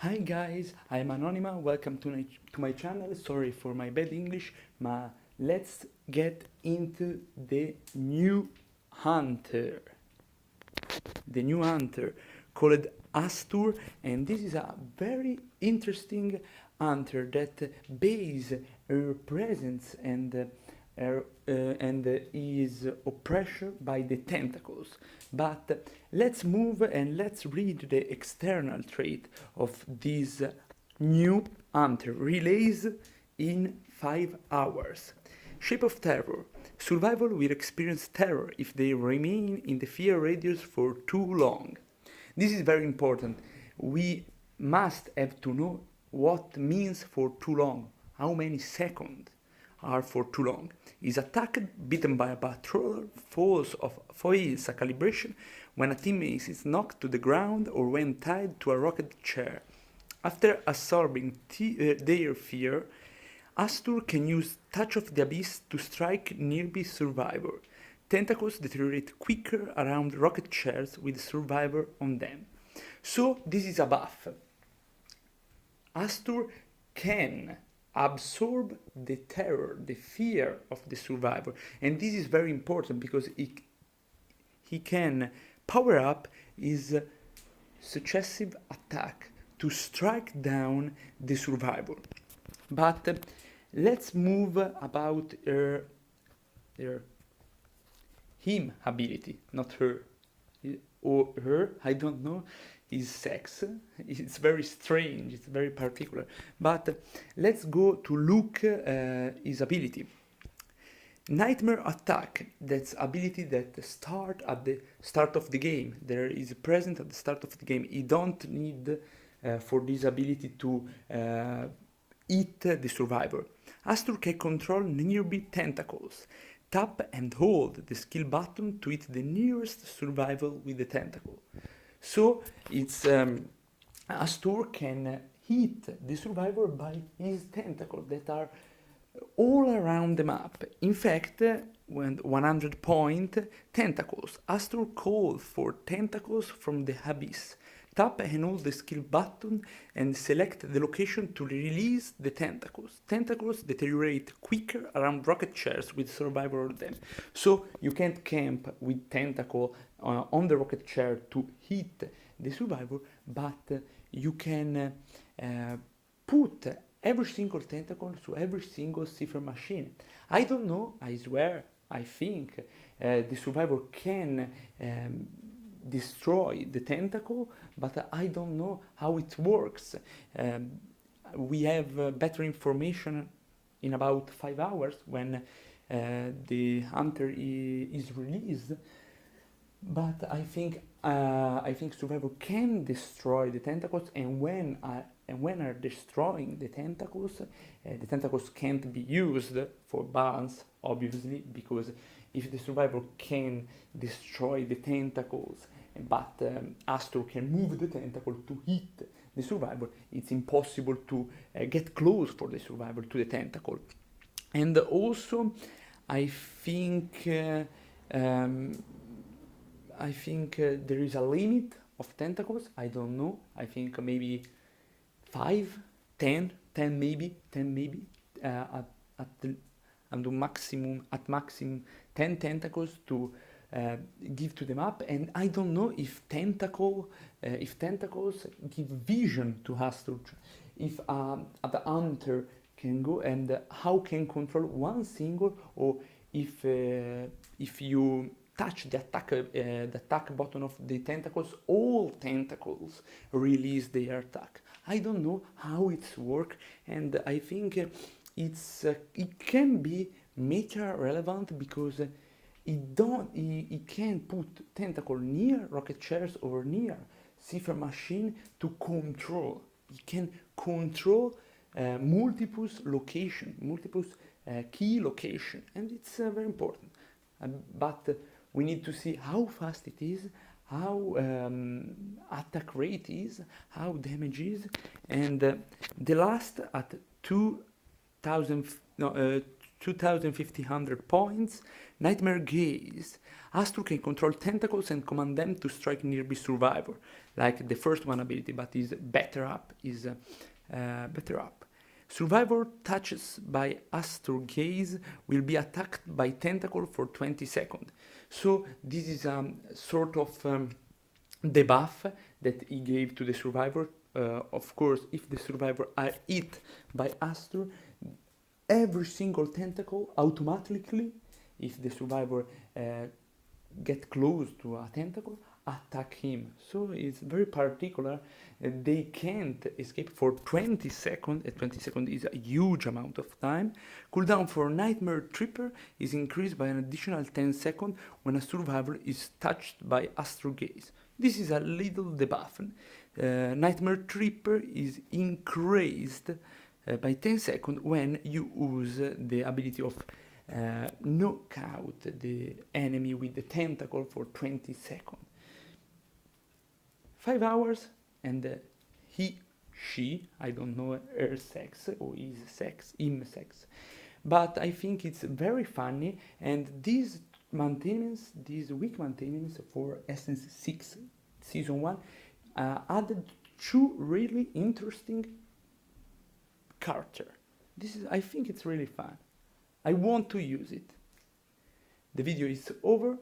Hi guys, I'm Anonima, welcome to my channel. Sorry for my bad English, but let's get into the new hunter. The new hunter called Hastur, and this is a very interesting hunter that base her presence and is oppressed by the tentacles. But let's move and let's read the external trait of this new hunter. Release in 5 hours. Shape of terror. Survival will experience terror if they remain in the fear radius for too long. This is very important. We must have to know what means for too long. How many seconds are for too long? Is attacked, beaten by a patroller, fails a calibration, when a teammate is knocked to the ground or when tied to a rocket chair. After absorbing their fear, Hastur can use Touch of the Abyss to strike nearby survivor. Tentacles deteriorate quicker around rocket chairs with survivor on them. So this is a buff. Hastur can absorb the terror, the fear of the survivor, and this is very important because he can power up his successive attack to strike down the survivor. But let's move about him ability, not her. Or her, I don't know, his sex. It's very strange, it's very particular. But let's go to look his ability. Nightmare attack, that's ability that start at the start of the game. There is present at the start of the game. You don't need for this ability to eat the survivor. Hastur can control nearby tentacles. Tap and hold the skill button to hit the nearest survivor with the tentacle. So it's Hastur can hit the survivor by his tentacles that are all around the map. In fact, when 100 point tentacles, Hastur calls for tentacles from the abyss. Tap and hold the skill button and select the location to release the tentacles. Tentacles deteriorate quicker around rocket chairs with survivor on them. So you can't camp with tentacle on the rocket chair to hit the survivor, but you can put every single tentacle to every single cipher machine. I don't know, I swear, I think the survivor can destroy the tentacle, but I don't know how it works. We have better information in about 5 hours when the hunter is released. But I think survivor can destroy the tentacles, and when are destroying the tentacles can't be used for balance, obviously, because if the survivor can destroy the tentacles, but Hastur can move the tentacle to hit the survivor, it's impossible to get close for the survivor to the tentacle. And also, I think there is a limit of tentacles. I don't know. I think maybe 5, 10 maybe, at maximum 10 tentacles to give to the map. And I don't know if tentacles give vision to Hastur, if the hunter can go and how can control one single, or if you touch the attack button of the tentacles, all tentacles release their attack. I don't know how it's work, and I think it can be meta relevant because it can put tentacle near rocket chairs or near cipher machine to control. It can control multiple key location, and it's very important. But we need to see how fast it is, how attack rate is, how damage is, and the last at 2000 2500 points. Nightmare Gaze. Hastur can control tentacles and command them to strike nearby survivor, like the first one ability, but is better up. Survivor touches by Hastur Gaze will be attacked by tentacle for 20 seconds. So this is a sort of debuff that he gave to the survivor. Of course, if the survivor are hit by Hastur, every single tentacle automatically, if the survivor get close to a tentacle, attack him. So it's very particular. They can't escape for 20 seconds. 20 seconds is a huge amount of time. Cooldown for Nightmare Tripper is increased by an additional 10 seconds when a survivor is touched by Hastur Gaze. This is a little debuff. Nightmare Tripper is increased by 10 seconds when you use the ability of knock out the enemy with the tentacle for 20 seconds. 5 hours, and she, I don't know her sex or his sex, him sex, but I think it's very funny, and this week maintenance for Essence 6 Season 1 added 2 really interesting characters. I think it's really fun. I want to use it. The video is over.